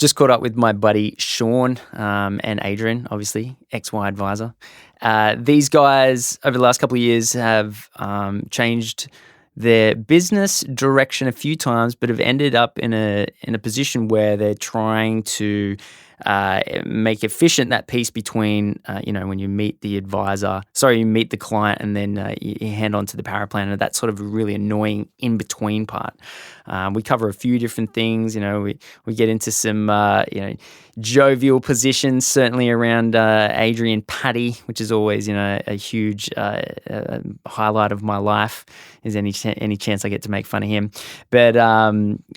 just caught up with my buddy Shaun and Adrian, obviously, XY Advisor. These guys, over the last couple of years, have changed their business direction a few times, but have ended up in a position where they're trying to make efficient that piece between, when you meet the you meet the client and then you hand on to the paraplanner, that sort of really annoying in-between part. We cover a few different things. We get into some, jovial positions, certainly around Adrian Patty, which is always, a huge highlight of my life, is any chance I get to make fun of him. But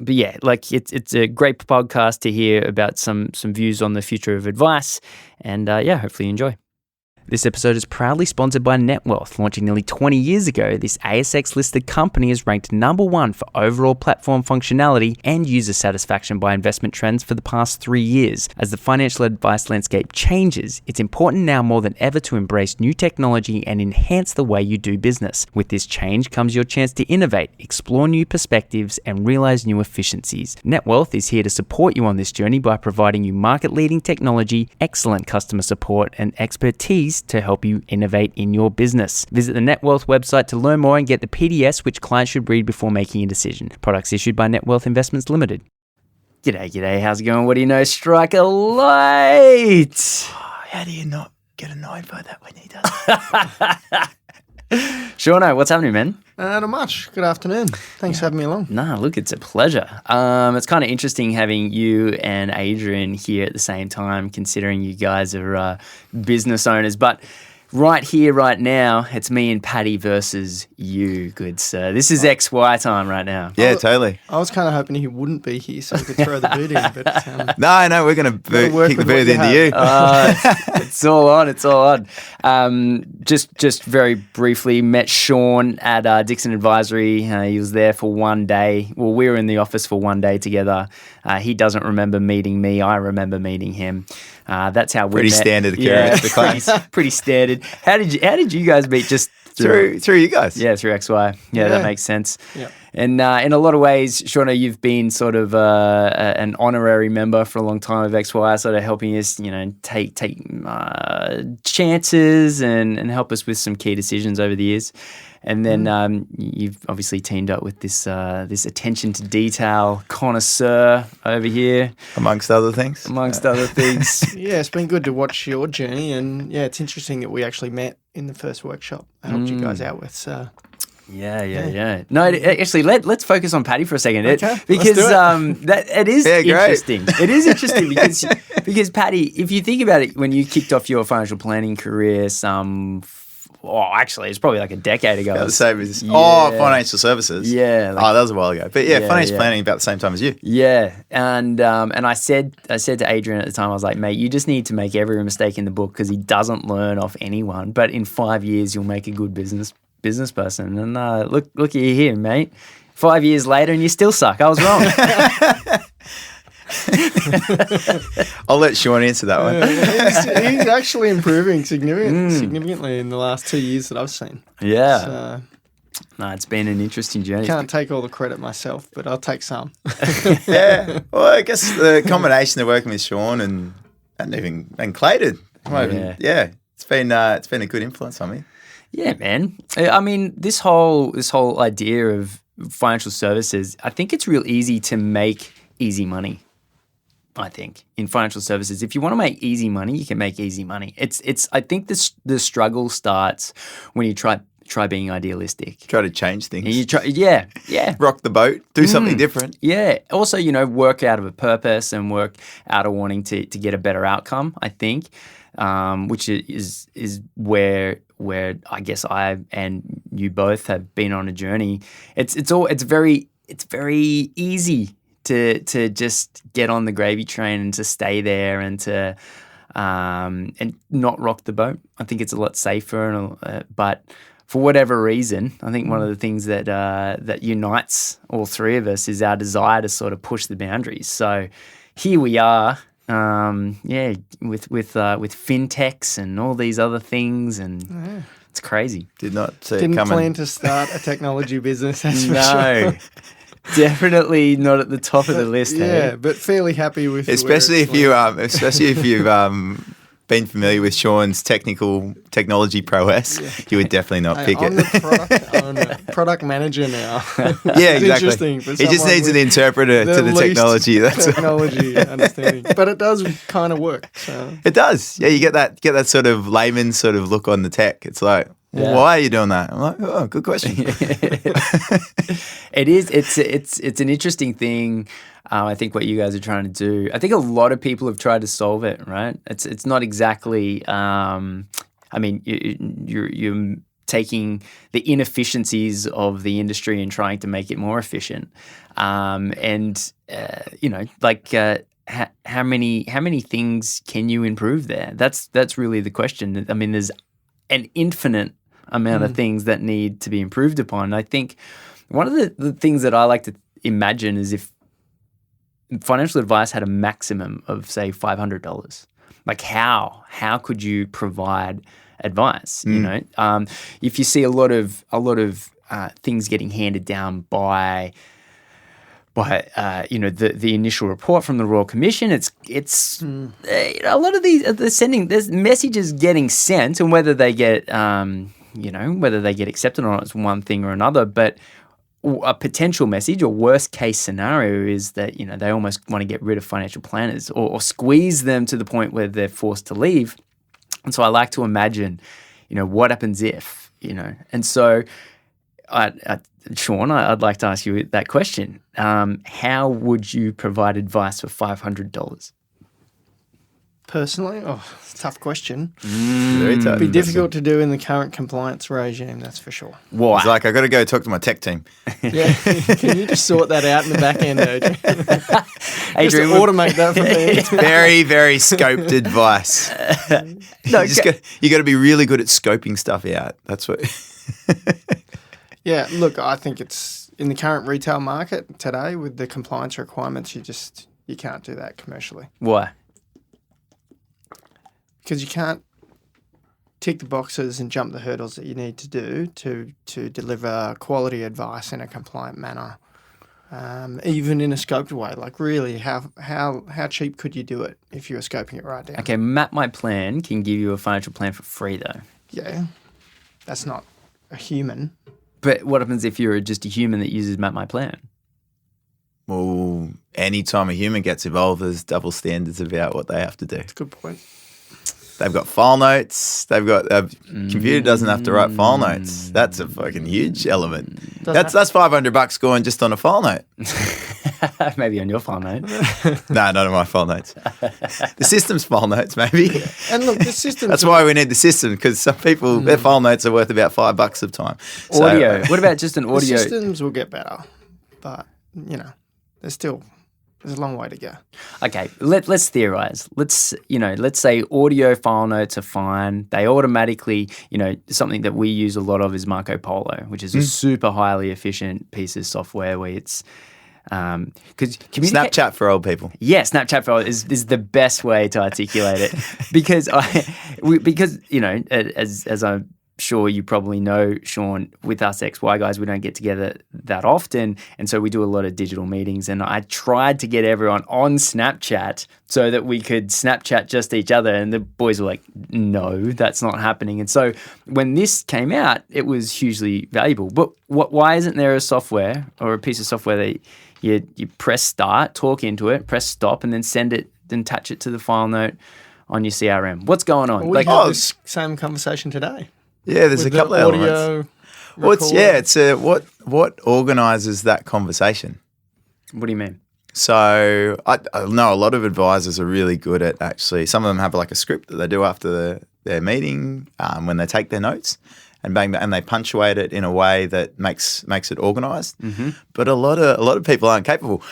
yeah, like it's a great podcast to hear about some views on the future of advice, and hopefully you enjoy. This episode is proudly sponsored by NetWealth. Launching nearly 20 years ago, this ASX-listed company is ranked number one for overall platform functionality and user satisfaction by Investment Trends for the past 3 years. As the financial advice landscape changes, it's important now more than ever to embrace new technology and enhance the way you do business. With this change comes your chance to innovate, explore new perspectives, and realize new efficiencies. NetWealth is here to support you on this journey by providing you market-leading technology, excellent customer support, and expertise to help you innovate in your business. Visit the NetWealth website to learn more and get the PDS which clients should read before making a decision. Products issued by NetWealth Investments Limited. G'day. How's it going? What do you know? Strike a light. How do you not get annoyed by that when he does it? Shaun, what's happening, man? Not much. Good afternoon. Thanks for having me along. Nah, look, it's a pleasure. It's kind of interesting having you and Adrian here at the same time, considering you guys are business owners. But right here, right now, it's me and Patty versus you, good sir. This is XY time right now. Yeah, totally. I was kind of hoping he wouldn't be here so we could throw the boot in. But No, we're going to kick the boot into you. It's all on. Just very briefly, met Shaun at Dixon Advisory. He was there for one day. Well, we were in the office for one day together. He doesn't remember meeting me. I remember meeting him. That's how we pretty met. Standard occurrence. The class. Pretty standard. How did you guys meet? Just through you guys. Yeah, through XY. Yeah, that makes sense. Yeah. And in a lot of ways, Shaun, you've been sort of an honorary member for a long time of XY, sort of helping us, take chances and help us with some key decisions over the years. And then you've obviously teamed up with this attention to detail connoisseur over here. Amongst other things. Yeah, it's been good to watch your journey. And yeah, it's interesting that we actually met in the first workshop I helped you guys out with. So. Yeah. No, actually, let's focus on Patty for a second, okay, because it is interesting. It is interesting because Patty, if you think about it, when you kicked off your financial planning career, actually, it's probably like a decade ago. About the same as financial services. Yeah, that was a while ago. But financial planning about the same time as you. Yeah, and I said to Adrian at the time, I was like, mate, you just need to make every mistake in the book because he doesn't learn off anyone. But in 5 years, you'll make a good business person. And look at you here, mate. 5 years later, and you still suck. I was wrong. I'll let Shaun answer that one. He's actually improving significantly in the last 2 years that I've seen. Yeah. So, no, it's been an interesting journey. Can't take all the credit myself, but I'll take some. Yeah. Well, I guess the combination of working with Shaun and Clayton. Yeah. It's been a good influence on me. Yeah, man. I mean, this whole idea of financial services, I think it's real easy to make easy money. I think in financial services, if you want to make easy money, you can make easy money. I think the struggle starts when you try being idealistic. Try to change things. Yeah. Rock the boat. Do something different. Yeah. Also, work out of a purpose and work out of wanting to get a better outcome. I think, which is where I guess I and you both have been on a journey. It's very easy to just get on the gravy train and to stay there and to and not rock the boat. I think it's a lot safer. But for whatever reason, I think one of the things that unites all three of us is our desire to sort of push the boundaries. So here we are, with fintechs and all these other things, and it's crazy. Didn't plan to start a technology business. That's for sure. Definitely not at the top of the list. Yeah, Hey? but fairly happy with especially if you've been familiar with Shaun's technology prowess, you would definitely not pick I'm it. I'm a product manager now. Yeah, It's exactly. interesting for He just someone needs an with interpreter to the least technology. That's technology understanding, but it does kind of work. So. It does. Yeah, you get that sort of layman sort of look on the tech. It's like, why are you doing that? I'm like, oh, good question. It is. It's an interesting thing. I think what you guys are trying to do. I think a lot of people have tried to solve it. Right? It's not exactly. I mean, you're taking the inefficiencies of the industry and trying to make it more efficient. And how many things can you improve there? That's really the question. I mean, there's an infinite amount of things that need to be improved upon. I think one of the things that I like to imagine is if financial advice had a maximum of, say, $500. Like how could you provide advice? You know, if you see a lot of things getting handed down by the initial report from the Royal Commission, it's a lot of there's messages getting sent, and whether they get accepted or not is one thing or another. But a potential message or worst case scenario is that they almost want to get rid of financial planners or squeeze them to the point where they're forced to leave. And so I like to imagine, what happens if, and so Shaun, I'd like to ask you that question. How would you provide advice for $500? Personally, it's a tough question. Very tough. It'd be difficult to do in the current compliance regime, that's for sure. Why? It's like, I got to go talk to my tech team. Yeah, can you just sort that out in the back end, Adrian? Adrian, just automate that for me. It's very, very scoped advice. You got to be really good at scoping stuff out. That's what. Yeah, look, I think it's in the current retail market today with the compliance requirements, you can't do that commercially. Why? Because you can't tick the boxes and jump the hurdles that you need to do to deliver quality advice in a compliant manner, even in a scoped way. Like, really, how cheap could you do it if you were scoping it right down? Okay, Map My Plan can give you a financial plan for free, though. Yeah, that's not a human. But what happens if you're just a human that uses Map My Plan? Well, any time a human gets involved, there's double standards about what they have to do. That's a good point. They've got file notes. They've got a computer doesn't have to write file notes. That's a fucking huge element. That's $500 going just on a file note. Maybe on your file note. No, not on my file notes. The system's file notes, maybe. And look, the system. That's why we need the system, because some people their file notes are worth about $5 of time. Audio. What about just an audio? The systems will get better, but there's a long way to go. Okay, let's theorize. Let's say audio file notes are fine. They automatically, something that we use a lot of is Marco Polo, which is a super highly efficient piece of software where it's because Snapchat for old people. Yeah, Snapchat for old is the best way to articulate it because as I'm sure you probably know, Shaun, with us XY guys, we don't get together that often. And so we do a lot of digital meetings. And I tried to get everyone on Snapchat so that we could Snapchat just each other. And the boys were like, no, that's not happening. And so when this came out, it was hugely valuable. But why isn't there a software or a piece of software that you press start, talk into it, press stop, and then send it and attach it to the file note on your CRM? What's going on? Well, we had this same conversation today. Yeah, there's a couple of elements. What organises that conversation? What do you mean? So I know a lot of advisors are really good at actually. Some of them have like a script that they do after their meeting when they take their notes, and and they punctuate it in a way that makes it organised. Mm-hmm. But a lot of people aren't capable.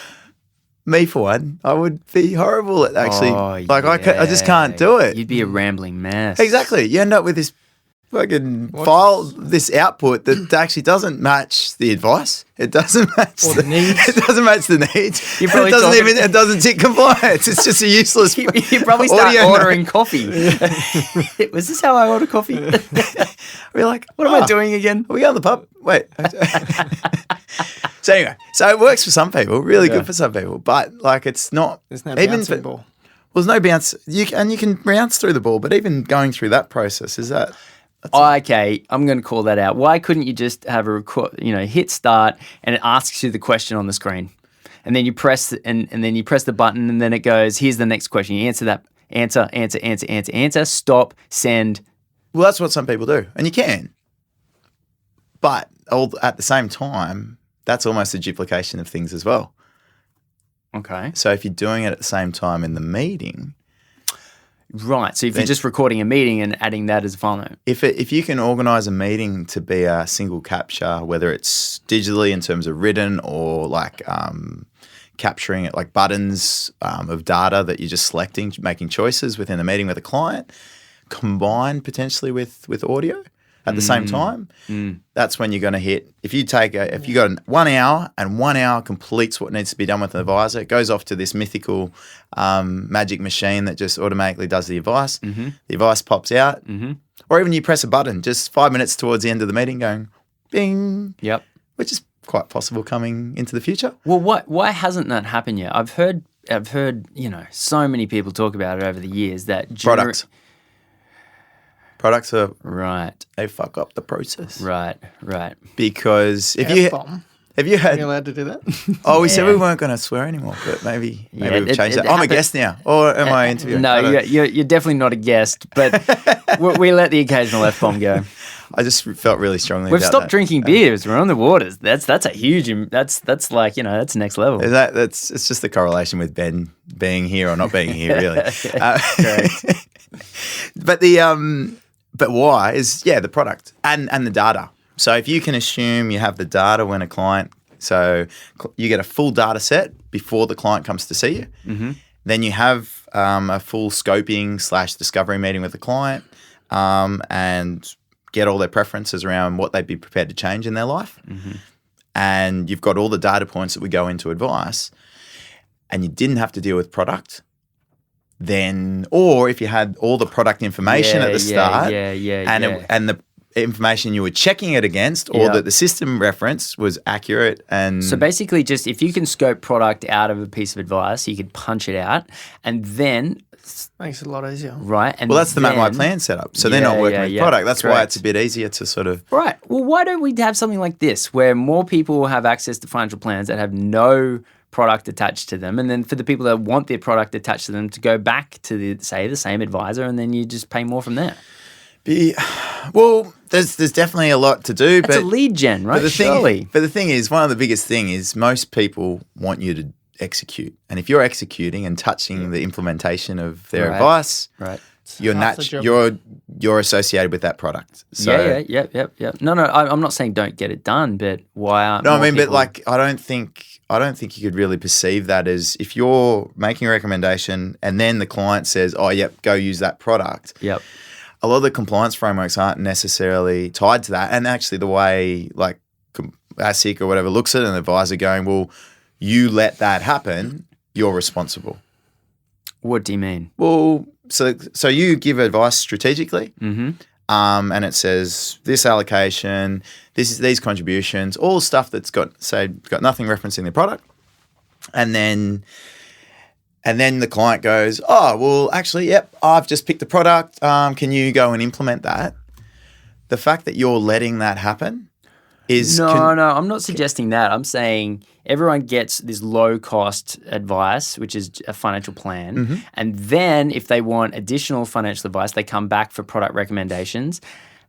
Me, for one, I would be horrible at actually. I just can't do it. You'd be a rambling mess. Exactly. You end up with this fucking file this output that actually doesn't match the advice. It doesn't match Or the needs. It doesn't match the needs. You're probably It doesn't tick compliance. It's just a useless. You probably start audio ordering coffee. Was this how I order coffee? We're like, What am I doing again? Are we going to the pub? Wait. So anyway, so it works for some people, really good for some people, but like it's not. There's no even bouncing ball. Well, there's no bounce. You can bounce through the ball, but even going through that process that's Okay, I'm going to call that out. Why couldn't you just have a record? Hit start, and it asks you the question on the screen, and then you press and then you press the button, and then it goes, "Here's the next question." You answer that. Answer. Stop. Send. Well, that's what some people do, and you can. But at the same time, that's almost a duplication of things as well. Okay. So if you're doing it at the same time in the meeting. Right. So if you're just recording a meeting and adding that as a file note. If you can organise a meeting to be a single capture, whether it's digitally in terms of written or like capturing it like buttons of data that you're just selecting, making choices within a meeting with a client, combined potentially with audio at the same time, that's when you're going to hit. If you got 1 hour and 1 hour completes what needs to be done with an advisor, it goes off to this mythical magic machine that just automatically does the advice. Mm-hmm. The advice pops out, or even you press a button just 5 minutes towards the end of the meeting, going, bing. Yep. Which is quite possible coming into the future. Well, why hasn't that happened yet? I've heard so many people talk about it over the years that Products are right. They fuck up the process. Right. Because if F-bomb. you had, Are you allowed to do that? oh, we said we weren't going to swear anymore, but maybe we've changed that. I'm a guest now, or am I interviewing? No, you're definitely not a guest, but we let the occasional F-bomb go. I just felt really strongly. We've about stopped that. drinking beers. We're on the waters. That's a huge. That's like that's next level. Is it's just the correlation with Ben being here or not being here, really. Correct. But why is the product and the data. So if you can assume you have the data when a client, so you get a full data set before the client comes to see you, then you have a full scoping / discovery meeting with the client and get all their preferences around what they'd be prepared to change in their life. And you've got all the data points that would go into advice, and you didn't have to deal with product. Then, or if you had all the product information at the start, and the information you were checking it against, or that the system reference was accurate, and so basically, just if you can scope product out of a piece of advice, you could punch it out, and then Makes it a lot easier. right. And well, that's the Map My Plan setup. So they're not working with product. That's why it's a bit easier to sort of right. Well, why don't we have something like this where more people have access to financial plans that have no product attached to them, and then for the people that want their product attached to them to go back to the same advisor, and then you just pay more from there. Well, there's definitely a lot to do. That's a lead gen, right? But the thing is, one of the biggest thing is most people want you to execute, and if you're executing and touching the implementation of their advice, right, you're associated with that product. So, Yep. No, I'm not saying don't get it done, but why aren't? No, I mean, but like, I don't think you could really perceive that as if you're making a recommendation and then the client says, "Oh, yep, go use that product." Yep. A lot of the compliance frameworks aren't necessarily tied to that, and actually, the way like ASIC or whatever looks at an advisor going, "Well, you let that happen, you're responsible." What do you mean? Well, so you give advice strategically, and it says this allocation, these contributions, all stuff that's got nothing referencing the product, and then the client goes, "Oh, well, actually, yep, I've just picked the product. Can you go and implement that?" The fact that you're letting that happen is no, I'm not suggesting that. I'm saying everyone gets this low-cost advice, which is a financial plan, and then if they want additional financial advice, they come back for product recommendations.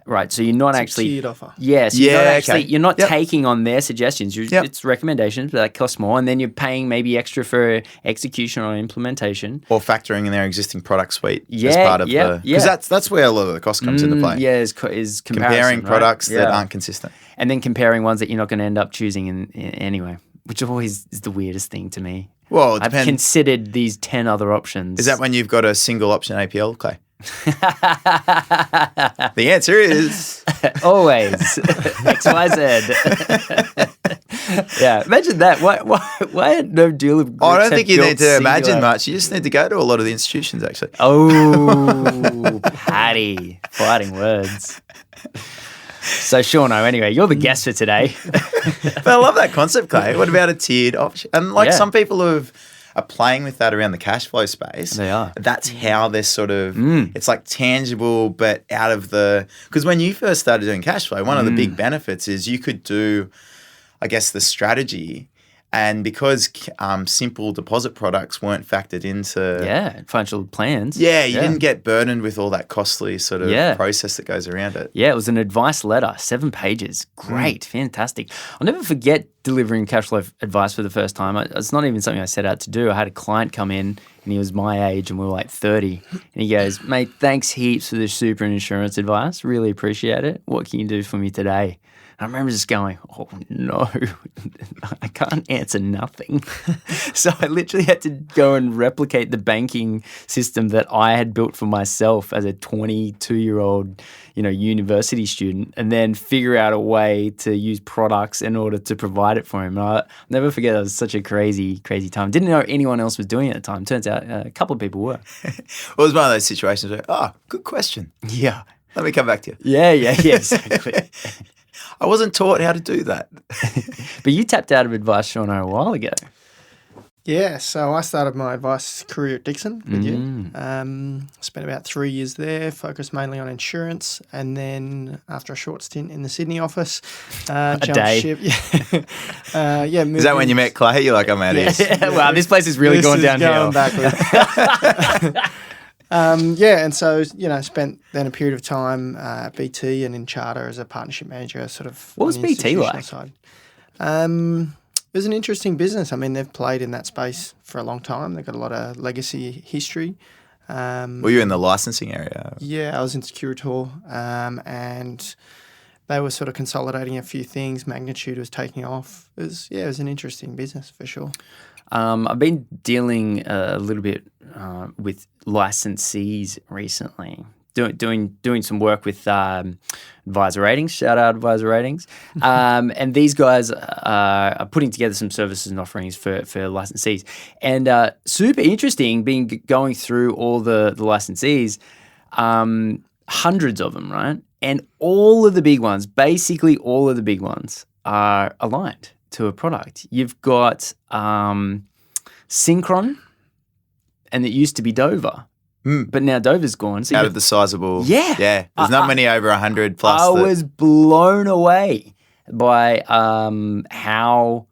Right, so you're not actually tiered offer. Yes, you're not taking on their suggestions. It's recommendations, but that costs more, and then you're paying maybe extra for execution or implementation, or factoring in their existing product suite as part of because that's where a lot of the cost comes into play. Yeah, is comparing products that aren't consistent, and then comparing ones that you're not going to end up choosing in anyway, which always is the weirdest thing to me. Well, it I've considered these 10 other options. Is that when you've got a single option APL, Clay? The answer is Always XYZ. Yeah, imagine that. Why no dealer groups I don't think have you need built to imagine singular- much. You just need to go to a lot of the institutions, actually. Oh, Patty, fighting words. So, Shauno, anyway, you're the guest for today. But I love that concept, Clay. What about a tiered option? And like Yeah. some people are playing with that around the cash flow space. They are. That's how they're sort of, it's like tangible, but out of the, because when you first started doing cash flow, one of the big benefits is you could do, I guess, the strategy. And because simple deposit products weren't factored into Financial plans. you didn't get burdened with all that costly sort of process that goes around it. Yeah, it was an advice letter, 7 pages. Great, fantastic. I'll never forget delivering cash flow advice for the first time. It's not even something I set out to do. I had a client come in and he was my age and we were like 30. And he goes, mate, thanks heaps for the super insurance advice. Really appreciate it. What can you do for me today? I remember just going, oh no, I can't answer nothing. So I literally had to go and replicate the banking system that I had built for myself as a 22-year-old, university student, and then figure out a way to use products in order to provide it for him. And I'll never forget, that was such a crazy, crazy time. Didn't know anyone else was doing it at the time. Turns out a couple of people were. Well, it was one of those situations where, good question. Yeah. Let me come back to you. Yeah, exactly. I wasn't taught how to do that. But you tapped out of advice, Shaun, a while ago. Yeah, so I started my advice career at Dixon with you. Spent about 3 years there, focused mainly on insurance, and then after a short stint in the Sydney office, jumped day. ship. Yeah, Is that when you met Clay? You're like, I'm out of here. Yeah, wow, this place is really going downhill. Going backwards. And so, spent then a period of time at BT and in Charter as a partnership manager, sort of. What was on the BT like? institutional side. It was an interesting business. I mean, they've played in that space for a long time. They've got a lot of legacy history. Were you in the licensing area? Yeah, I was in Securitor, and they were sort of consolidating a few things. Magnitude was taking off. It was an interesting business for sure. I've been dealing a little bit with licensees recently, doing some work with Advisor Ratings. Shout out Advisor Ratings, and these guys are putting together some services and offerings for licensees, and super interesting. Going through all the licensees, hundreds of them, right? And all of the big ones, basically all of the big ones, are aligned to a product. You've got Synchron, and it used to be Dover, but now Dover's gone. So Out of the sizable. Yeah. Yeah. There's not many over 100 plus. I was blown away by how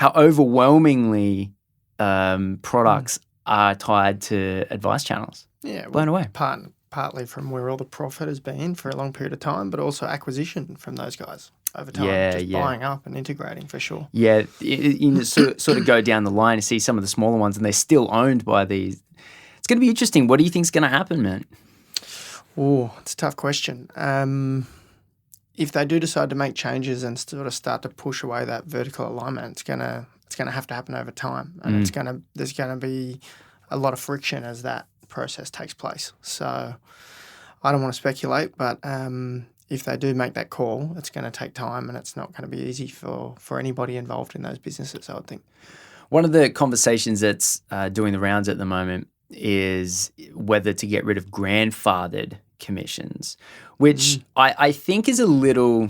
overwhelmingly products are tied to advice channels. Yeah, Blown away. Partly from where all the profit has been for a long period of time, but also acquisition from those guys over time. Yeah, buying up and integrating for sure. Yeah, you sort of go down the line and see some of the smaller ones, and they're still owned by these. It's going to be interesting. What do you think's going to happen, man? Oh, it's a tough question. If they do decide to make changes and sort of start to push away that vertical alignment, it's gonna have to happen over time, and there's gonna be a lot of friction as that process takes place. So I don't want to speculate, but if they do make that call, it's going to take time, and it's not going to be easy for anybody involved in those businesses, I would think. One of the conversations that's doing the rounds at the moment is whether to get rid of grandfathered commissions, which I think is a little.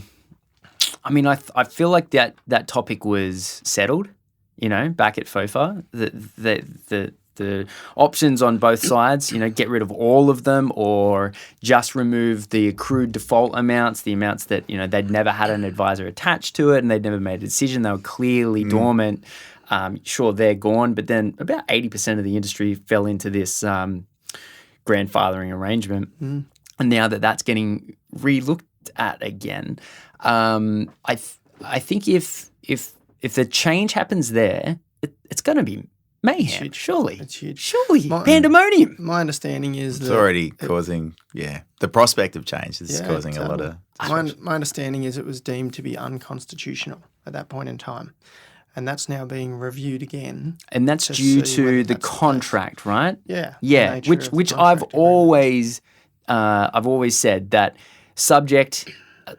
I mean, I feel like that topic was settled, back at FOFA. The options on both sides, get rid of all of them or just remove the accrued default amounts, the amounts that, they'd never had an advisor attached to it and they'd never made a decision. They were clearly dormant. Sure, they're gone, but then about 80% of the industry fell into this grandfathering arrangement. And now that's getting re-looked at again, I think if the change happens there, it's going to be mayhem. It's surely. It's huge. Surely. Pandemonium. My understanding is It's already causing, the prospect of change is causing a lot of. My understanding is it was deemed to be unconstitutional at that point in time. and that's now being reviewed again. And that's to due see to whether the that's the case. contract, right? Yeah. the Yeah, nature which of the which contract I've always said that subject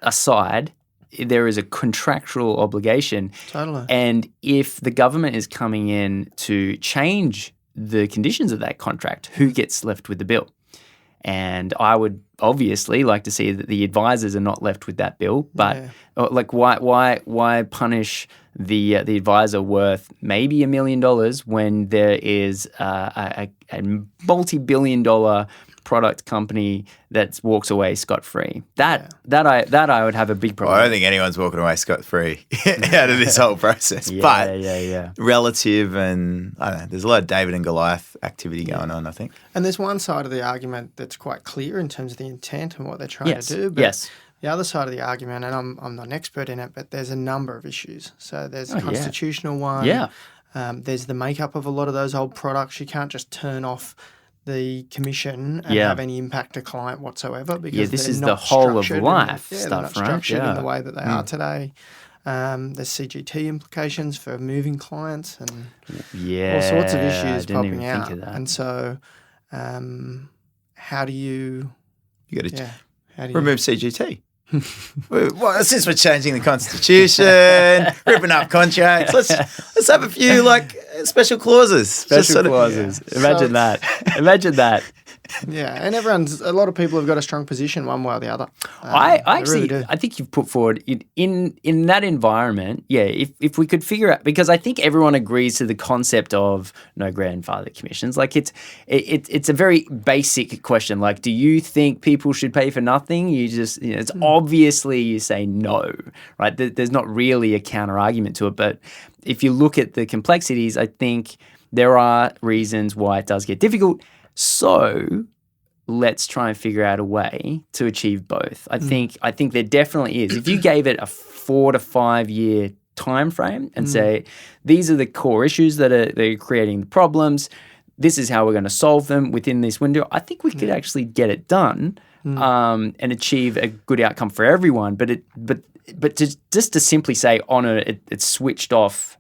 aside, there is a contractual obligation. Totally. And if the government is coming in to change the conditions of that contract, who gets left with the bill? And I would obviously like to see that the advisors are not left with that bill. But like, why punish the advisor worth maybe $1 million when there is a multi-billion-dollar product company that walks away scot-free? That I would have a big problem. I don't think anyone's walking away scot-free out of this whole process. Yeah. Relative, and I don't know, there's a lot of David and Goliath activity going on, I think. And there's one side of the argument that's quite clear in terms of the intent and what they're trying to do. But the other side of the argument, and I'm not an expert in it, but there's a number of issues. So there's a constitutional one. Yeah. There's the makeup of a lot of those old products. You can't just turn off the commission and have any impact to client whatsoever, because this they're is not the whole of structured life they're stuff, not right? structured in the way that they are today. There's CGT implications for moving clients and all sorts of issues popping out. Think of that. And so, how do you? You got to How do remove CGT. Well, since we're changing the constitution, ripping up contracts, let's have a few special clauses. Imagine that. Yeah, and a lot of people have got a strong position one way or the other. I think you've put forward in that environment. Yeah, if we could figure out, because I think everyone agrees to the concept of no grandfather commissions. Like it's a very basic question. Like, do you think people should pay for nothing? You just, it's obviously you say no, right? There's not really a counter argument to it. But if you look at the complexities, I think there are reasons why it does get difficult. So let's try and figure out a way to achieve both. I think there definitely is. If you gave it a 4 to 5 year time frame and say, these are the core issues that are creating the problems, this is how we're going to solve them within this window, I think we could actually get it done and achieve a good outcome for everyone. But just to simply say, it's switched off.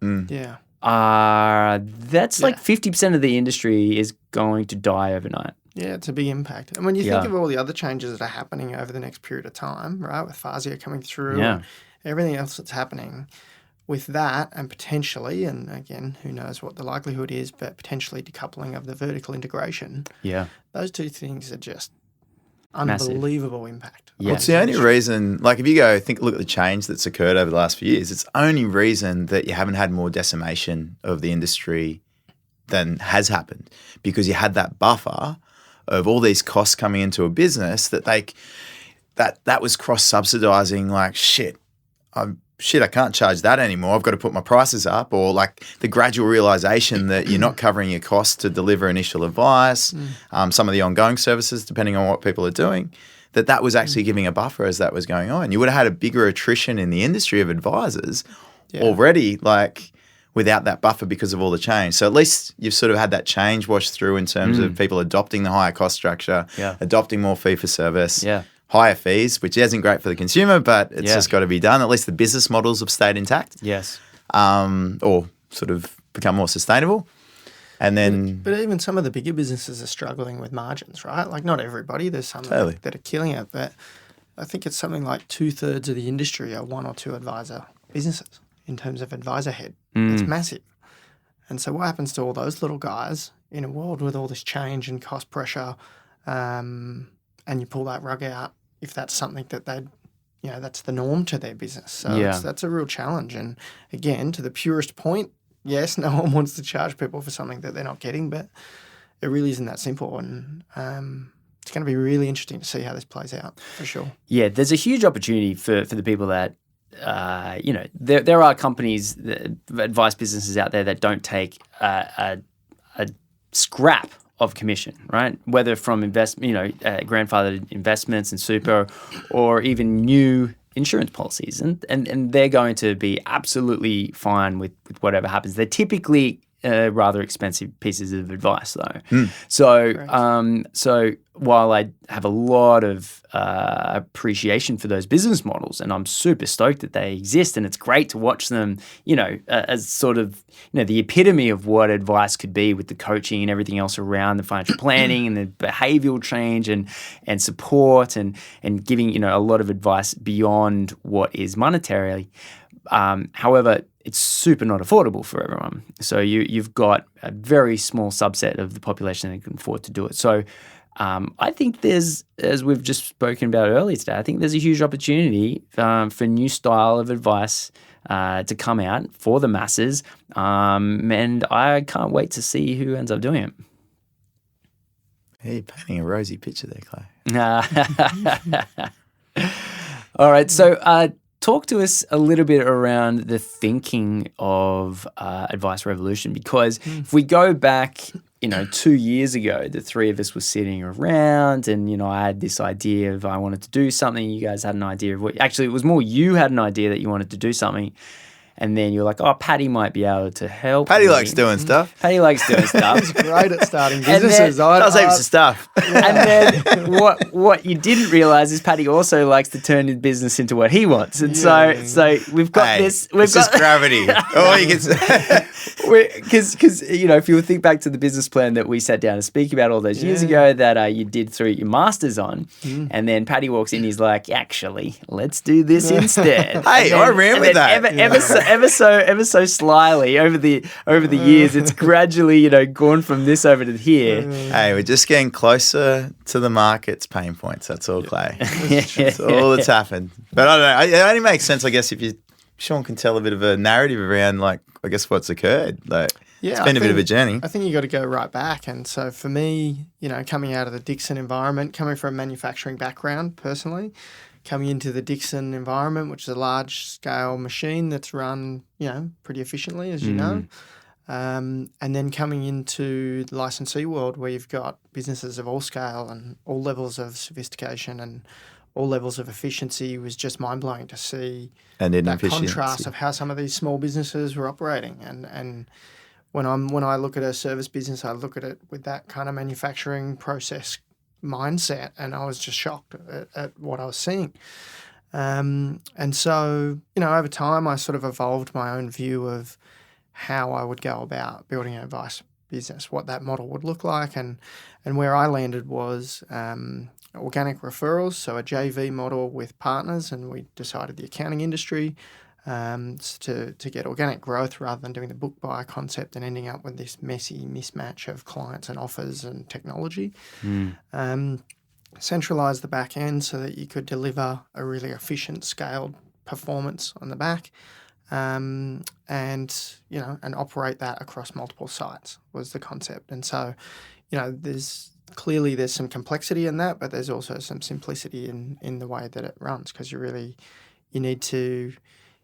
That's like 50% of the industry is going to die overnight. Yeah, it's a big impact. And when you think of all the other changes that are happening over the next period of time, right, with FASIA coming through and everything else that's happening, with that and potentially, and again, who knows what the likelihood is, but potentially decoupling of the vertical integration, those two things are just unbelievable impact. Well, it's the only reason, like if you look at the change that's occurred over the last few years, it's the only reason that you haven't had more decimation of the industry than has happened, because you had that buffer of all these costs coming into a business that was cross-subsidizing, like, I can't charge that anymore. I've got to put my prices up, or like the gradual realization that you're not covering your costs to deliver initial advice, some of the ongoing services, depending on what people are doing, that was actually giving a buffer as that was going on. You would have had a bigger attrition in the industry of advisors already, like without that buffer because of all the change. So at least you've sort of had that change wash through in terms of people adopting the higher cost structure, adopting more fee for service. Higher fees, which isn't great for the consumer, but it's just got to be done. At least the business models have stayed intact. Yes. Or sort of become more sustainable. And then... But even some of the bigger businesses are struggling with margins, right? Like not everybody. There's some that are killing it. But I think it's something like 2/3 of the industry are 1 or 2 advisor businesses in terms of advisor head. It's massive. And so what happens to all those little guys in a world with all this change and cost pressure, and you pull that rug out, if that's something that that's the norm to their business. So that's a real challenge. And again, to the purest point, yes, no one wants to charge people for something that they're not getting, but it really isn't that simple. And it's going to be really interesting to see how this plays out, for sure. Yeah, there's a huge opportunity for the people that, there are companies, advice businesses out there that don't take a scrap of commission, right? Whether from grandfathered investments and super, or even new insurance policies, and they're going to be absolutely fine with whatever happens. They're typically rather expensive pieces of advice, though. So while I have a lot of appreciation for those business models, and I'm super stoked that they exist, and it's great to watch them, as sort of, the epitome of what advice could be with the coaching and everything else around the financial planning and the behavioral change and support and giving, a lot of advice beyond what is monetarily. However, it's super not affordable for everyone. So you've got a very small subset of the population that can afford to do it. So I think there's, as we've just spoken about earlier today, I think there's a huge opportunity for new style of advice to come out for the masses. And I can't wait to see who ends up doing it. Hey, you're painting a rosy picture there, Clay. All right. So talk to us a little bit around the thinking of Advice Revolution, because if we go back, 2 years ago, the three of us were sitting around and, I had this idea of I wanted to do something. You guys had an idea of actually, it was more you had an idea that you wanted to do something. And then you're like, oh, Patty might be able to help. Patty likes doing stuff. Patty likes doing stuff. He's great at starting businesses. Does heaps of stuff. And then what you didn't realize is Patty also likes to turn his business into what he wants. And so we've got this. We've got gravity. Oh, you can say. Because if you think back to the business plan that we sat down to speak about all those years ago that you did through your masters on, and then Patty walks in, he's like, actually, let's do this instead. Hey, I ran with that. Ever so slyly over the years, it's gradually gone from this over to here. Hey, we're just getting closer to the market's pain points. That's all, Clay. That's all that's happened. But I don't know. It only makes sense, I guess, if Shaun can tell a bit of a narrative around, what's occurred. It's been a bit of a journey. I think you got to go right back. And so for me, coming out of the Dixon environment, coming from a manufacturing background personally, coming into the Dixon environment, which is a large-scale machine that's run, pretty efficiently, as you know, and then coming into the licensee world where you've got businesses of all scale and all levels of sophistication and all levels of efficiency, was just mind-blowing to see that contrast of how some of these small businesses were operating. And when I look at a service business, I look at it with that kind of manufacturing process mindset, and I was just shocked at what I was seeing. And so, over time, I sort of evolved my own view of how I would go about building an advice business, what that model would look like, and where I landed was organic referrals, so a JV model with partners, and we decided the accounting industry to get organic growth rather than doing the book buy concept and ending up with this messy mismatch of clients and offers and technology. Centralize the back end so that you could deliver a really efficient, scaled performance on the back, and operate that across multiple sites was the concept. And so, there's some complexity in that, but there's also some simplicity in the way that it runs, because you need to.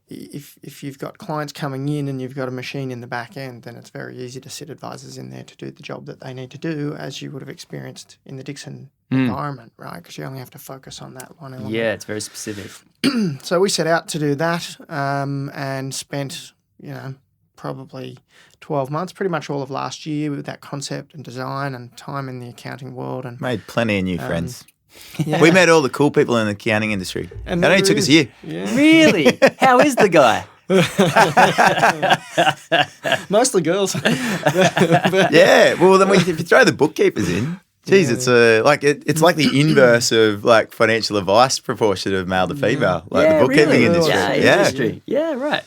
If you've got clients coming in and you've got a machine in the back end, then it's very easy to sit advisors in there to do the job that they need to do, as you would have experienced in the Dixon environment, right? Because you only have to focus on that one element. Yeah, it's very specific. So we set out to do that and spent, probably 12 months, pretty much all of last year, with that concept and design and time in the accounting world. And made plenty of new friends. Yeah. We met all the cool people in the accounting industry. And it only took us a year. Yeah. Really? How is the guy? Mostly girls. Yeah. Well, then if you throw the bookkeepers in, geez, it's like the inverse of financial advice proportion of male to female, the bookkeeping industry. Yeah, right.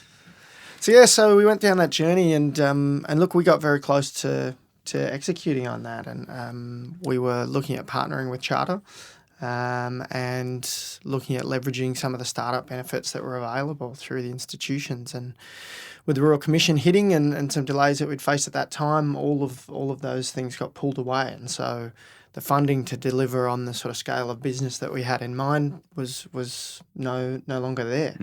So we went down that journey, and look, we got very close to executing on that, and we were looking at partnering with Charter, and looking at leveraging some of the startup benefits that were available through the institutions. And with the Royal Commission hitting and some delays that we'd faced at that time, all of those things got pulled away, and so the funding to deliver on the sort of scale of business that we had in mind was no longer there.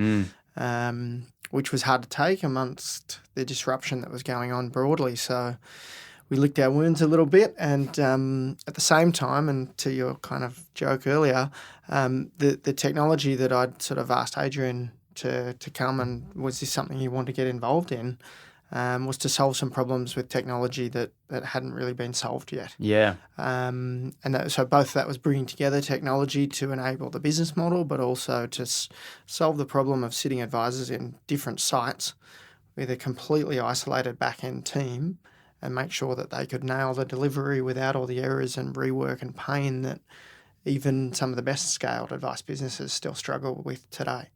Which was hard to take amongst the disruption that was going on broadly. So we licked our wounds a little bit, and at the same time, and to your kind of joke earlier, the technology that I'd sort of asked Adrian to come and was this something you want to get involved in, was to solve some problems with technology that hadn't really been solved yet. Yeah. So both that was bringing together technology to enable the business model, but also to solve the problem of sitting advisors in different sites with a completely isolated back-end team and make sure that they could nail the delivery without all the errors and rework and pain that even some of the best scaled advice businesses still struggle with today.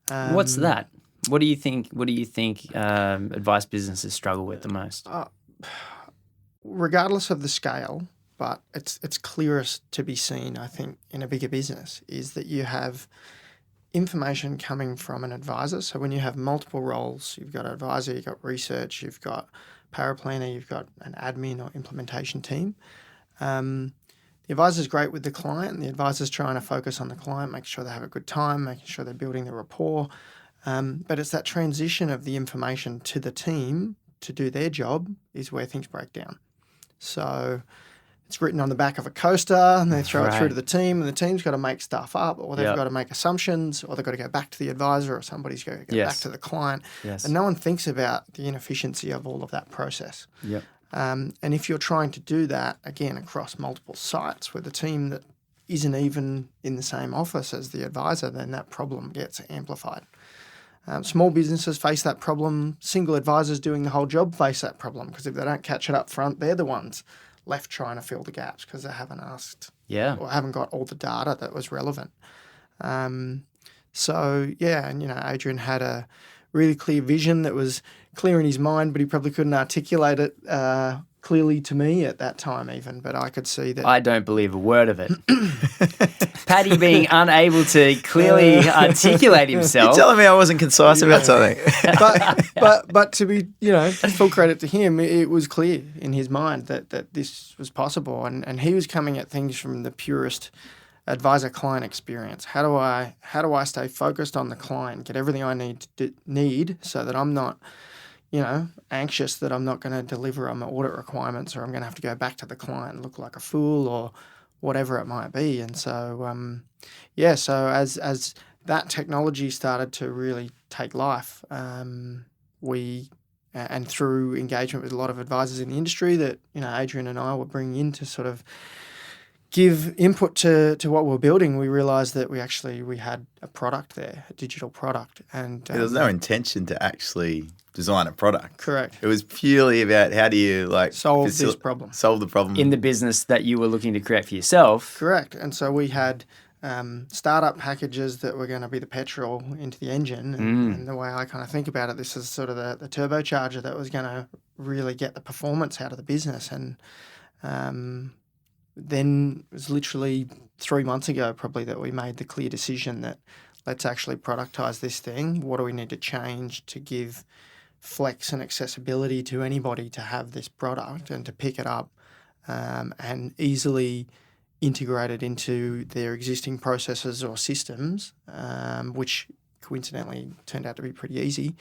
What's that? What do you think advice businesses struggle with the most? Regardless of the scale, but it's clearest to be seen, I think, in a bigger business, is that you have information coming from an advisor. So when you have multiple roles, you've got an advisor, you've got research, you've got paraplanner, you've got an admin or implementation team. The advisor's great with the client. The advisor's trying to focus on the client, making sure they have a good time, making sure they're building the rapport. But it's that transition of the information to the team to do their job is where things break down. So it's written on the back of a coaster and they throw it through to the team, and the team's got to make stuff up, or they've got to make assumptions, or they've got to go back to the advisor, or somebody's got to go back to the client. Yes. And no one thinks about the inefficiency of all of that process. Yep. And if you're trying to do that, again, across multiple sites with a team that isn't even in the same office as the advisor, then that problem gets amplified. Small businesses face that problem. Single advisors doing the whole job face that problem, because if they don't catch it up front, they're the ones left trying to fill the gaps because they haven't asked or haven't got all the data that was relevant. And Adrian had a really clear vision that was clear in his mind, but he probably couldn't articulate it clearly to me at that time even, but I could see that. I don't believe a word of it. Paddy being unable to clearly articulate himself. You're telling me I wasn't concise about something. but to be, full credit to him, it was clear in his mind that this was possible, and he was coming at things from the purest advisor-client experience. How do I stay focused on the client, get everything I need so that I'm not anxious that I'm not going to deliver on my audit requirements, or I'm going to have to go back to the client and look like a fool, or whatever it might be. And so, so as that technology started to really take life, we, and through engagement with a lot of advisors in the industry that, Adrian and I were bringing in to sort of give input to what we're building, we realised that we had a product there, a digital product. And there was no intention to actually design a product. Correct. It was purely about how do you solve this problem. Solve the problem. In the business that you were looking to create for yourself. Correct. And so we had startup packages that were going to be the petrol into the engine. And the way I kind of think about it, this is sort of the turbocharger that was going to really get the performance out of the business. And then it was literally 3 months ago probably that we made the clear decision that let's actually productize this thing. What do we need to change to give flex and accessibility to anybody to have this product and to pick it up and easily integrate it into their existing processes or systems, which coincidentally turned out to be pretty easy.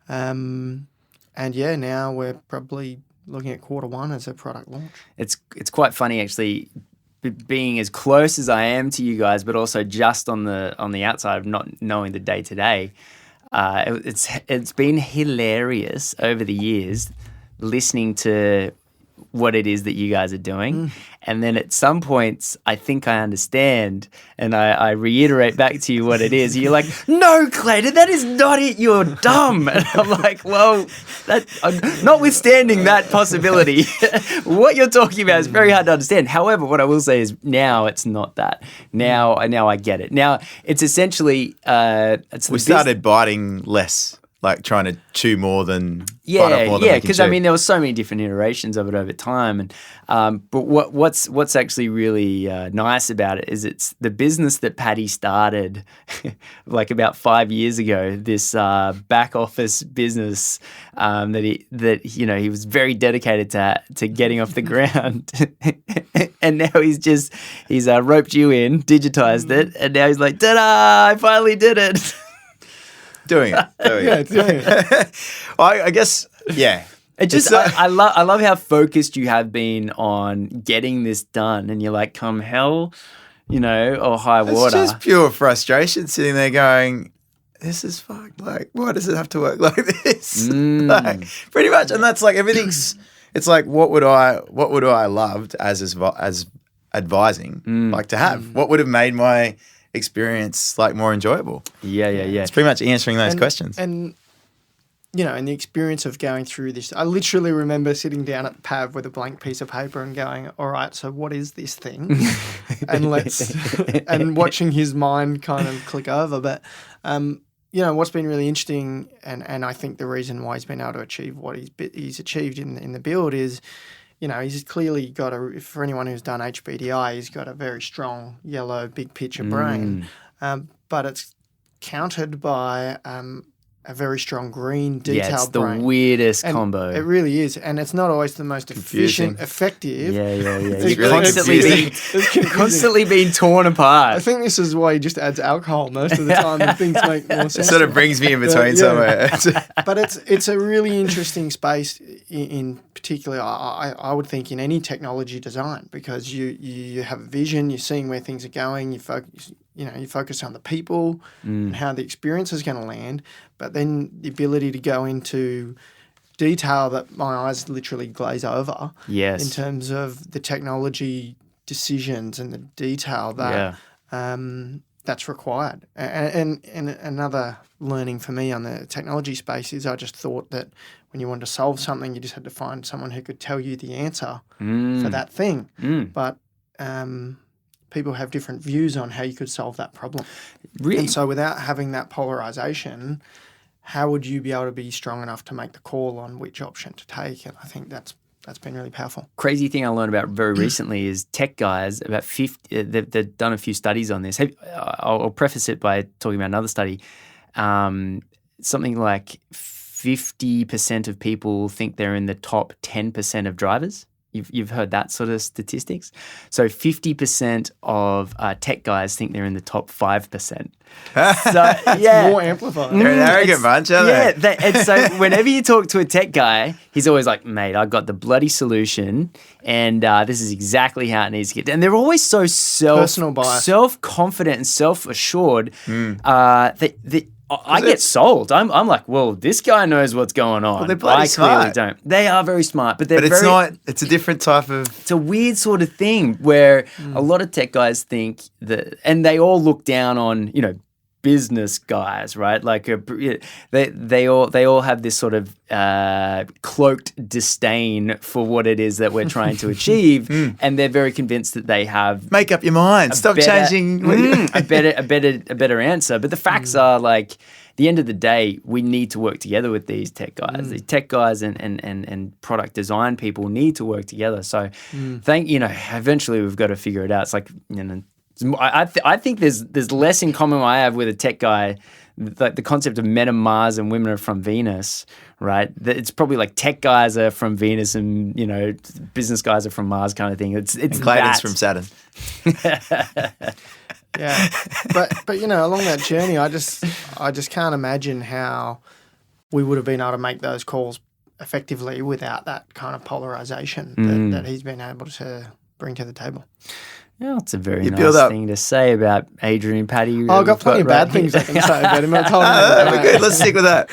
Now we're probably looking at Q1 as a product launch. It's quite funny actually, being as close as I am to you guys, but also just on the outside of not knowing the day to day. It's been hilarious over the years listening to what it is that you guys are doing. And then at some points, I think I understand, and I reiterate back to you what it is. You're like, no, Clayton, that is not it. You're dumb. And I'm like, well, notwithstanding that possibility, what you're talking about is very hard to understand. However, what I will say is now it's not that. Now I get it. Now it's essentially we started biting less. Like trying to chew more than bite off more than we can because chew. I mean there were so many different iterations of it over time, and but what's actually really nice about it is it's the business that Paddy started like about 5 years ago. This back office business that he was very dedicated to getting off the ground, and now he's roped you in, digitized it, and now he's like, ta-da! I finally did it. Doing it. I guess, yeah. It just I love how focused you have been on getting this done, and you're like, come hell, or high water. It's just pure frustration sitting there going, this is fucked. Like, why does it have to work like this? Like, pretty much. And that's like everything's. It's like, what would I loved as advising like to have? What would have made my experience like more enjoyable? Yeah. It's pretty much answering those questions. And in the experience of going through this, I literally remember sitting down at the PAV with a blank piece of paper and going, all right, so what is this thing? and watching his mind kind of click over. But, what's been really interesting, and I think the reason why he's been able to achieve what he's achieved in the build is, he's clearly got for anyone who's done HBDI, he's got a very strong yellow big picture brain. But it's countered by a very strong green detailed it's the brain. weirdest combo. It really is. And it's not always the most efficient, effective. Yeah. It's You're constantly being torn apart. I think this is why he just adds alcohol most of the time and things make more sense. It sort of brings me in between somewhere. But it's a really interesting space in particular, I would think, in any technology design, because you have a vision, you're seeing where things are going, you focus on the people and how the experience is going to land, but then the ability to go into detail that my eyes literally glaze over. Yes. In terms of the technology decisions and the detail that that's required. And another learning for me on the technology space is I just thought that when you wanted to solve something, you just had to find someone who could tell you the answer for that thing. But people have different views on how you could solve that problem. Really? And so without having that polarization, how would you be able to be strong enough to make the call on which option to take? And I think that's been really powerful. Crazy thing I learned about very recently is tech guys, about 50, they've done a few studies on this. I'll preface it by talking about another study. Something like 50% of people think they're in the top 10% of drivers. You've heard that sort of statistics. So 50% of tech guys think they're in the top 5%. So more amplified. They're an arrogant bunch, aren't they? And so whenever you talk to a tech guy, he's always like, mate, I got the bloody solution, and this is exactly how it needs to get done. And they're always so self-confident and self-assured that I get sold. I'm like, well, this guy knows what's going on. Well, they're bloody I smart. clearly don't. They are very smart, but it's a different type of. It's a weird sort of thing where a lot of tech guys think that, and they all look down on, business guys, right? Like they all have this sort of cloaked disdain for what it is that we're trying to achieve, and they're very convinced that they have make up your mind. Stop changing. a better answer. But the facts are like, at the end of the day, we need to work together with these tech guys. These tech guys and product design people need to work together. So, eventually we've got to figure it out. It's like, I think there's less in common I have with a tech guy, like the concept of men are Mars and women are from Venus, right? It's probably like tech guys are from Venus and business guys are from Mars kind of thing. It's and Clayton's from Saturn. Yeah, but along that journey, I just can't imagine how we would have been able to make those calls effectively without that kind of polarization that he's been able to bring to the table. Yeah, it's a very nice thing to say about Adrian Patty. I've got plenty of bad things I can say about him. I told him that'd be good. Let's stick with that.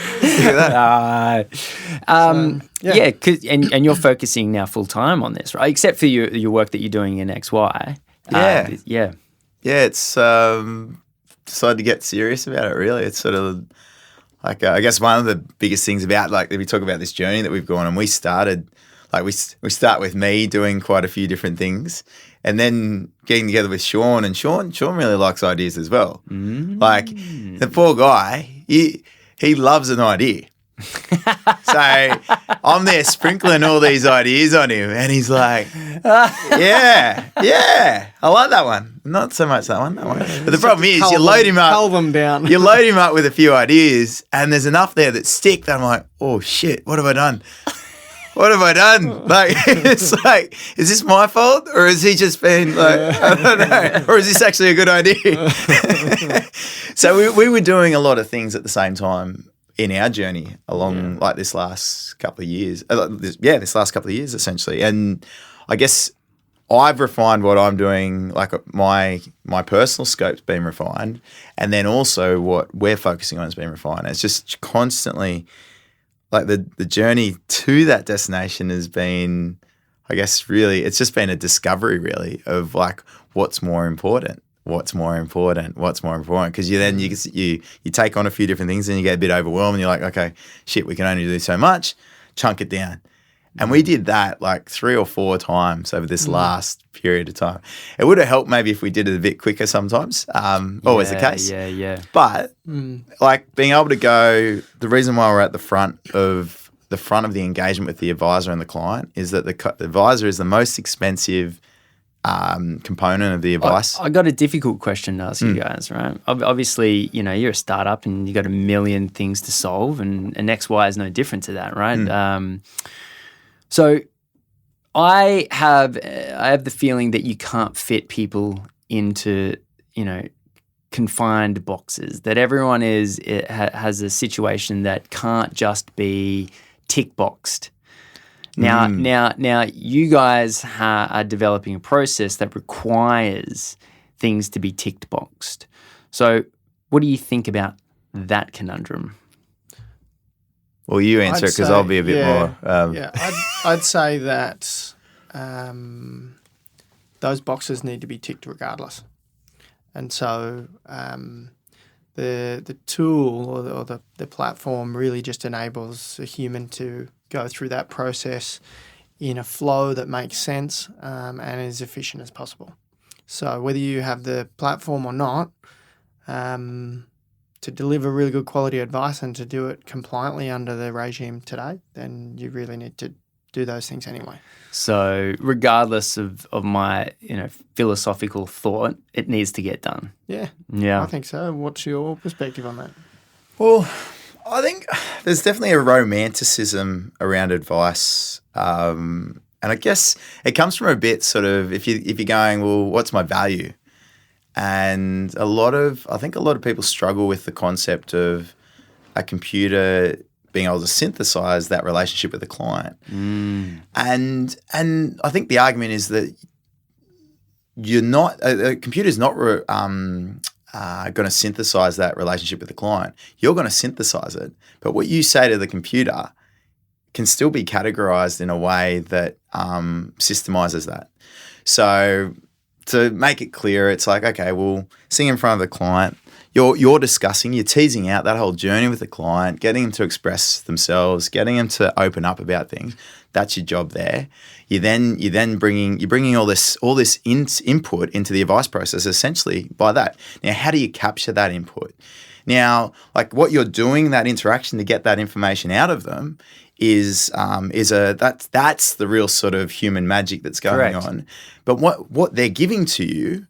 And you're focusing now full time on this, right? Except for your work that you're doing in XY. Yeah, it's decided to get serious about it. Really, it's sort of like I guess one of the biggest things about like if we talk about this journey that we've gone on, we started like we start with me doing quite a few different things. And then getting together with Shaun, and Shaun really likes ideas as well. Like the poor guy, he loves an idea. So I'm there sprinkling all these ideas on him, and he's like, yeah, I like that one. Not so much that one. But the problem is you load him up. Cull them down. You load him up with a few ideas, and there's enough there that stick that I'm like, oh shit, what have I done? What have I done? Like, it's like, is this my fault? Or has he just been like, I don't know. Or is this actually a good idea? So we were doing a lot of things at the same time in our journey along like this last couple of years. This last couple of years essentially. And I guess I've refined what I'm doing, like my personal scope's been refined, and then also what we're focusing on has been refined. It's just constantly like the journey to that destination has been, I guess, really, it's just been a discovery really of like what's more important. Because you then you take on a few different things and you get a bit overwhelmed and you're like, okay, shit, we can only do so much, chunk it down. And we did that like 3 or 4 times over this last period of time. It would have helped maybe if we did it a bit quicker sometimes, always the case. Yeah. But like being able to go, the reason why we're at the front of the engagement with the advisor and the client is that the advisor is the most expensive component of the advice. I got a difficult question to ask you guys, right? Obviously, you're a startup and you got a million things to solve, and XY is no different to that, right? So I have the feeling that you can't fit people into, confined boxes, that everyone has a situation that can't just be tick boxed. Now, you guys are developing a process that requires things to be ticked boxed. So what do you think about that conundrum? Well, you answer it because I'll be a bit more. I'd say that those boxes need to be ticked regardless. And so the tool or the platform really just enables a human to go through that process in a flow that makes sense and as efficient as possible. So whether you have the platform or not, to deliver really good quality advice and to do it compliantly under the regime today, then you really need to do those things anyway. So regardless of my philosophical thought, it needs to get done. Yeah. I think so. What's your perspective on that? Well, I think there's definitely a romanticism around advice, and I guess it comes from a bit sort of if you're going, well, what's my value? And I think a lot of people struggle with the concept of a computer being able to synthesize that relationship with the client. And I think the argument is that a computer's not going to synthesize that relationship with the client. You're going to synthesize it. But what you say to the computer can still be categorized in a way that systemizes that. So to make it clear, it's like, okay, well, sitting in front of the client, you're discussing, you're teasing out that whole journey with the client, getting them to express themselves, getting them to open up about things. That's your job there. You're bringing all this input into the advice process essentially by that. Now, how do you capture that input? Now, like what you're doing, that interaction to get that information out of them that's the real sort of human magic that's going on. But what they're giving to you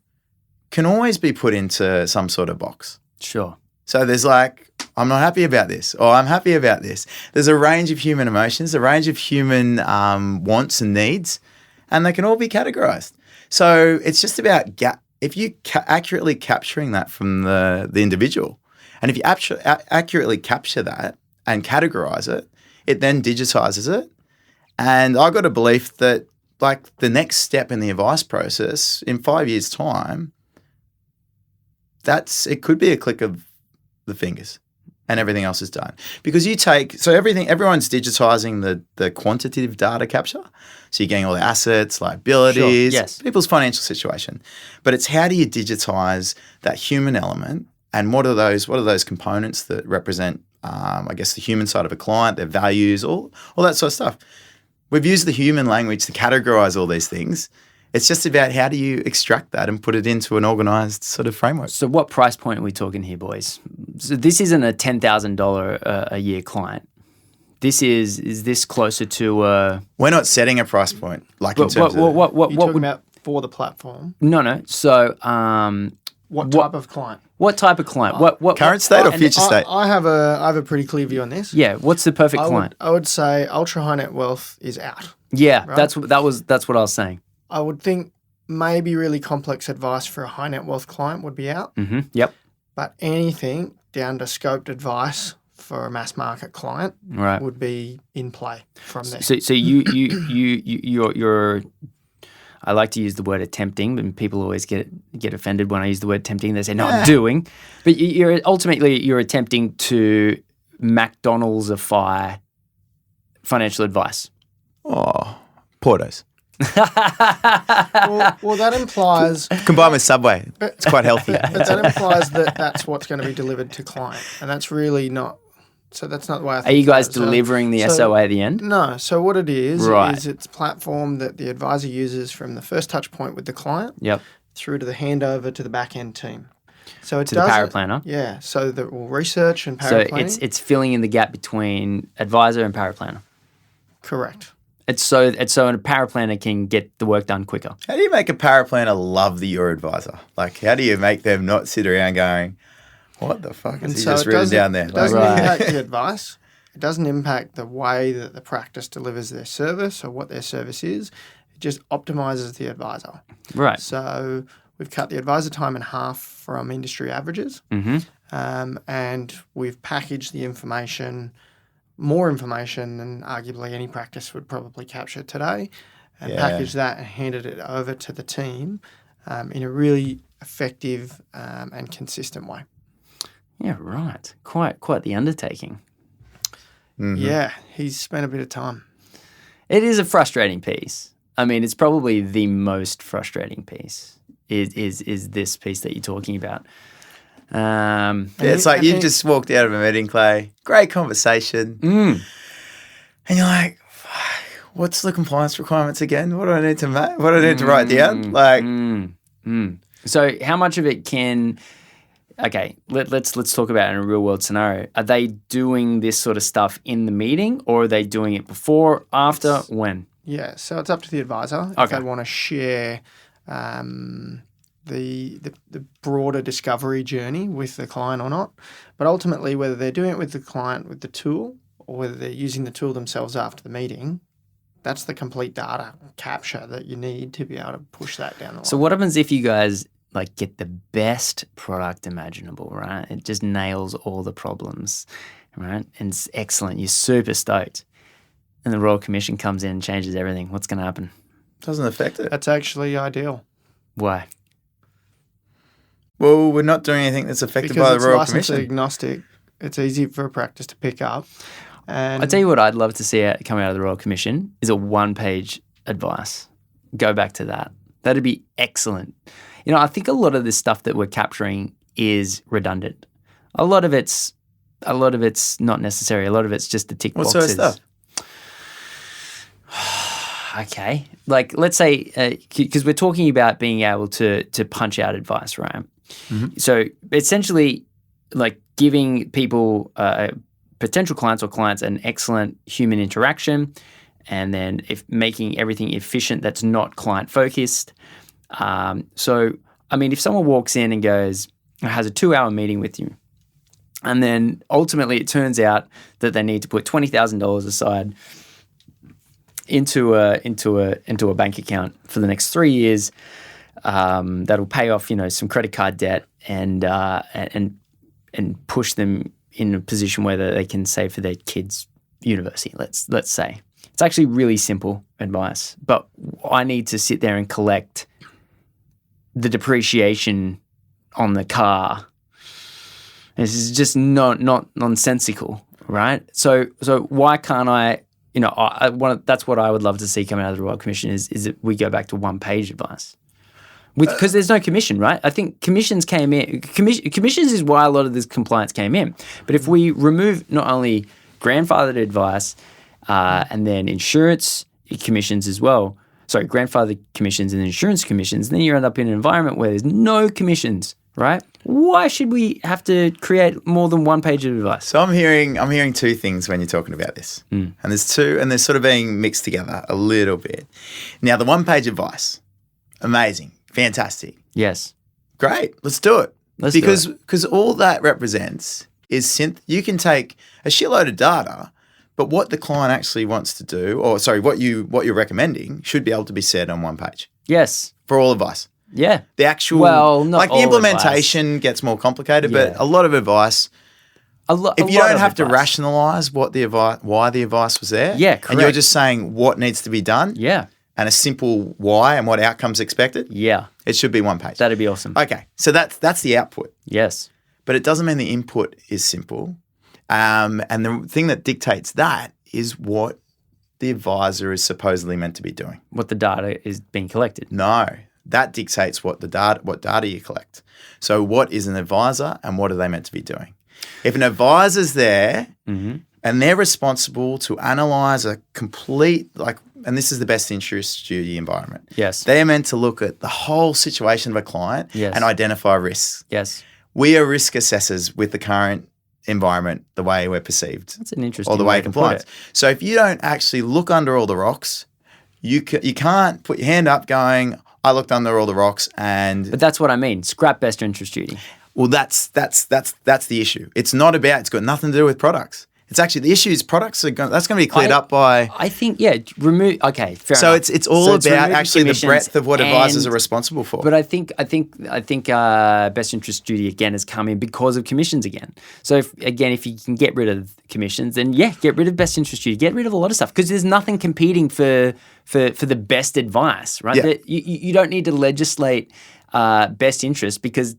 can always be put into some sort of box. Sure. So there's like, I'm not happy about this, or I'm happy about this. There's a range of human emotions, a range of human wants and needs, and they can all be categorized. So it's just about if you accurately capturing that from the individual, and if you accurately capture that and categorize it, it then digitizes it. And I got a belief that like the next step in the advice process in 5 years' time, it could be a click of the fingers and everything else is done. Because everyone's digitizing the quantitative data capture. So you're getting all the assets, liabilities, people's financial situation. But it's how do you digitize that human element, and what are those components that represent I guess the human side of a client, their values, all that sort of stuff. We've used the human language to categorize all these things. It's just about how do you extract that and put it into an organized sort of framework. So what price point are we talking here, boys? So this isn't a $10,000 a year client. Is this closer to We're not setting a price point. Like in terms you're talking about for the platform? No. So what type of client? What type of client? What current state or future state? I have a pretty clear view on this. Yeah, what's the perfect client? I would say ultra high net wealth is out. Yeah, right? that's what I was saying. I would think maybe really complex advice for a high net wealth client would be out. Mm-hmm. Yep. But anything down to scoped advice for a mass market client would be in play from there. So you're I like to use the word attempting, but people always get offended when I use the word tempting. They say, no, I'm doing. But you're attempting to McDonald'sify financial advice. Oh, Portos. Well, that implies Combined with Subway. It's quite healthy. but that implies that that's what's going to be delivered to client, and that's really not. So that's not the way I think. Are you guys about it. delivering the SOA at the end? No. So what it is Right. is it's a platform that the advisor uses from the first touch point with the client Yep. through to the handover to the back end team. So it To the does paraplanner. Yeah. So the research and So paraplanning. it's filling in the gap between advisor and paraplanner. Correct. It's so a paraplanner can get the work done quicker. How do you make a paraplanner love your advisor? Like, how do you make them not sit around going, what the fuck is he just written down there? It doesn't Right. impact the advice. It doesn't impact the way that the practice delivers their service or what their service is. It just optimizes the advisor. Right. So we've cut the advisor time in half from industry averages, and we've packaged the information, more information than arguably any practice would probably capture today, and packaged that and handed it over to the team in a really effective and consistent way. Yeah, right. Quite the undertaking. Yeah, he's spent a bit of time. It is a frustrating piece. I mean, it's probably the most frustrating piece. Is this piece that you're talking about? It's like you've just walked out of a meeting, Clay. Great conversation. And you're like, fuck, what's the compliance requirements again? What do I need to What do I need to write down? Like, So how much of it can? Okay, let's talk about it in a real world scenario. Are they doing this sort of stuff in the meeting, or are they doing it before, after, when? Yeah, so it's up to the advisor if Okay. they want to share the broader discovery journey with the client or not. But ultimately, whether they're doing it with the client with the tool or whether they're using the tool themselves after the meeting, that's the complete data capture that you need to be able to push that down the line. So what happens if you guys like get the best product imaginable, right? It just nails all the problems, right? And it's excellent. You're super stoked. And the Royal Commission comes in and changes everything. What's going to happen? doesn't affect it. That's actually ideal. Why? Well, we're not doing anything that's affected Because by the it's Royal license Commission. agnostic. It's easy for a practice to pick up. And I tell you what I'd love to see come out of the Royal Commission is a one-page advice. Go back to that. That'd be excellent. You know, I think a lot of this stuff that we're capturing is redundant. A lot of it's not necessary. A lot of it's just the tick What boxes. sort of stuff? Okay. Like, let's say, because we're talking about being able to punch out advice, right? Mm-hmm. So essentially, like giving people, potential clients or clients, an excellent human interaction, and then making everything efficient that's not client focused. So, I mean, if someone walks in and has a 2-hour meeting with you, and then ultimately it turns out that they need to put $20,000 aside into a bank account for the next 3 years, that'll pay off, some credit card debt and push them in a position where they can save for their kids' university. Let's say it's actually really simple advice, but I need to sit there and collect the depreciation on the car. This is just not nonsensical, right? So why can't I? That's what I would love to see coming out of the Royal Commission is that we go back to one-page advice. Because there's no commission, right? I think commissions came in. Commissions is why a lot of this compliance came in. But if we remove not only grandfathered advice and then insurance commissions as well, grandfathered commissions and insurance commissions, then you end up in an environment where there's no commissions, right? Why should we have to create more than one page of advice? So I'm hearing two things when you're talking about this, and there's two, and they're sort of being mixed together a little bit. Now, the one-page advice, amazing, fantastic, Yes. great, let's do it. Let's do it. Because all that represents is you can take a shitload of data, but what the client actually wants to do, what you're recommending, should be able to be said on one page Yes. for all advice. Yeah. The actual, Not like the all implementation gets more complicated, Yeah. but a lot of advice. If you don't have to rationalize why the advice was there, Yeah, and you're correct. just saying what needs to be done, Yeah. and a simple why and what outcomes expected, Yeah, it should be one page. that'd be awesome. Okay, so that's the output. Yes. But it doesn't mean the input is simple. And the thing that dictates that is what the advisor is supposedly meant to be doing. What the data is being collected. No, that dictates what data you collect. So what is an advisor and what are they meant to be doing? If an advisor's there and they're responsible to analyze a complete, and this is the best interest duty environment. Yes. They're meant to look at the whole situation of a client and identify risks. Yes. We are risk assessors with the current environment, the way we're perceived. That's an interesting or the way to put compliance. it. So if you don't actually look under all the rocks, you can't put your hand up going, I looked under all the rocks and... But that's what I mean. Scrap best interest duty. Well, that's the issue. It's got nothing to do with products. It's actually, the issue is products that's going to be cleared up by... I think, remove... Okay, fair So enough. it's all about actually the commissions breadth of what advisors and- are responsible for. But I think best interest duty again has come in because of commissions again. So if you can get rid of commissions, then get rid of best interest duty, get rid of a lot of stuff because there's nothing competing for the best advice, right? Yeah. You don't need to legislate best interest because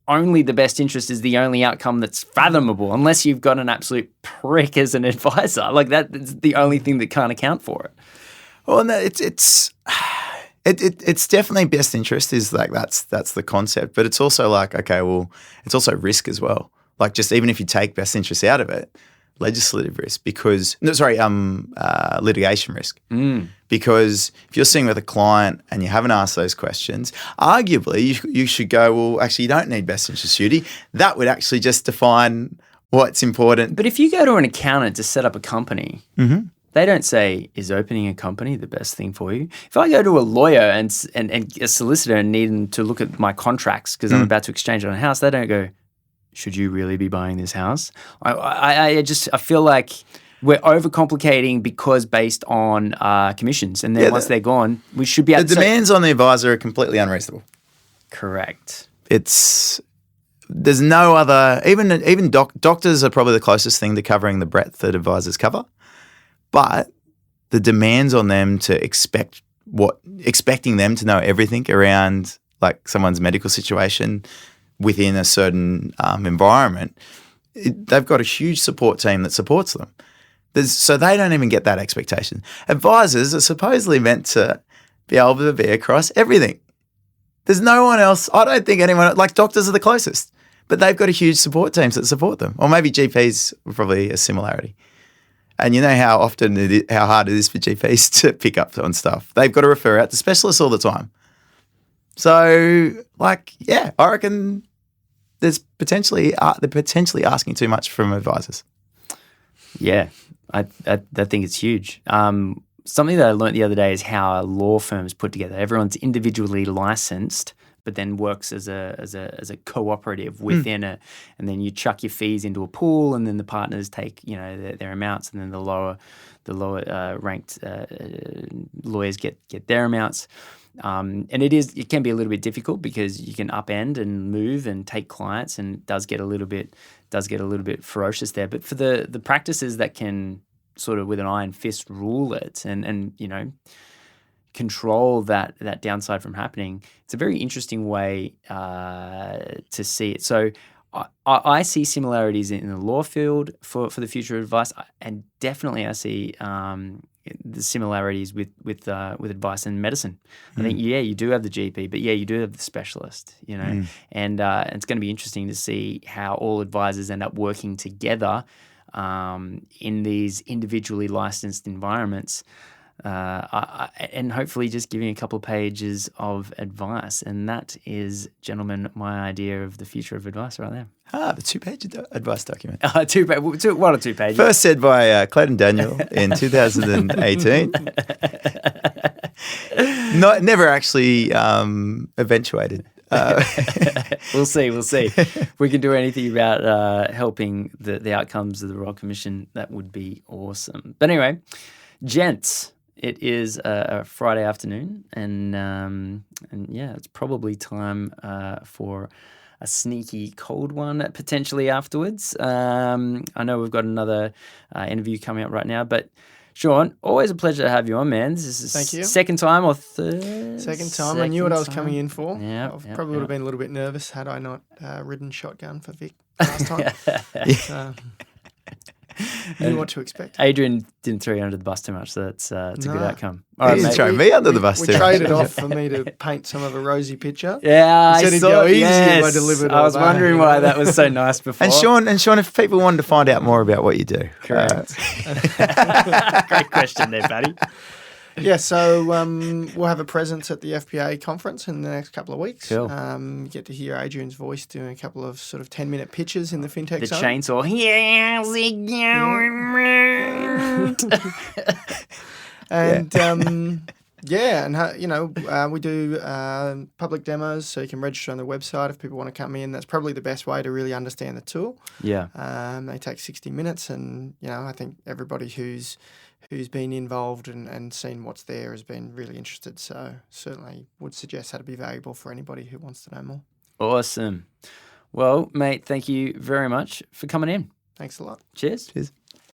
only the best interest is the only outcome that's fathomable unless you've got an absolute prick as an advisor. Like that's the only thing that can't account for it. Well, no, it's definitely best interest is that's the concept, but it's also it's also risk as well. Like just even if you take best interest out of it, legislative risk litigation risk. Because if you're sitting with a client and you haven't asked those questions, arguably you should go, well, actually you don't need best interest duty. That would actually just define what's important. But if you go to an accountant to set up a company, they don't say, is opening a company the best thing for you? If I go to a lawyer and a solicitor and need them to look at my contracts because I'm about to exchange on a house, they don't go, should you really be buying this house? I feel like we're overcomplicating because based on commissions. And then once they're gone, we should be able to... The demands on the advisor are completely unreasonable. Correct. There's no other... Even doctors are probably the closest thing to covering the breadth that advisors cover. But the demands on them to expecting them to know everything around like someone's medical situation within a certain environment, they've got a huge support team that supports them. So they don't even get that expectation. Advisors are supposedly meant to be able to be across everything. There's no one else. I don't think anyone, like doctors are the closest, but they've got a huge support teams that support them. Or maybe GPs are probably a similarity. And you know how hard it is for GPs to pick up on stuff. They've got to refer out to specialists all the time. So, I reckon they're potentially asking too much from advisors. Yeah, I think it's huge. Something that I learned the other day is how law firms put together. Everyone's individually licensed, but then works as a cooperative within it. And then you chuck your fees into a pool, and then the partners take their amounts, and then the lower ranked lawyers get their amounts. And it can be a little bit difficult because you can upend and move and take clients, and it does get a little bit ferocious there. But for the practices that can sort of with an iron fist rule it and control that downside from happening, it's a very interesting way to see it. So I see similarities in the law field for the future of advice, and definitely I see the similarities with advice in medicine. I think you do have the GP, but you do have the specialist, and it's going to be interesting to see how all advisors end up working together in these individually licensed environments, and hopefully just giving a couple of pages of advice. And that is, gentlemen, my idea of the future of advice right there. The 2-page advice document. One or two pages. First said by Clayton Daniel in 2018. Never actually eventuated. We'll see. If we can do anything about helping the outcomes of the Royal Commission, that would be awesome. But anyway, gents, it is a Friday afternoon, and it's probably time for a sneaky cold one potentially afterwards. I know we've got another interview coming up right now, but Shaun, always a pleasure to have you on, man. This is Thank you. second time or third? Second time. I knew what I was coming in for. Yeah, I probably would have been a little bit nervous had I not ridden shotgun for Vic last time. So, knew what to expect. Adrian didn't throw you under the bus too much, so it's a good outcome. All He right, didn't mate. throw me under the bus We too much. traded off for me to paint some of a rosy picture. Yeah, He said I he'd saw go it. easy if I Yes. delivered I all was that, wondering you why know. that was so nice before. And Shaun, if people wanted to find out more about what you do, Correct. Great question there, Patty. Yeah, so we'll have a presence at the FPA conference in the next couple of weeks. Cool. Get to hear Adrian's voice doing a couple of sort of 10-minute pitches in the fintech The zone. chainsaw. How's it going? And we do public demos, so you can register on the website if people want to come in. That's probably the best way to really understand the tool. Yeah. They take 60 minutes, and I think everybody who's been involved and seen what's there has been really interested. So certainly would suggest that'd be valuable for anybody who wants to know more. Awesome. Well, mate, thank you very much for coming in. Thanks a lot. Cheers. Cheers.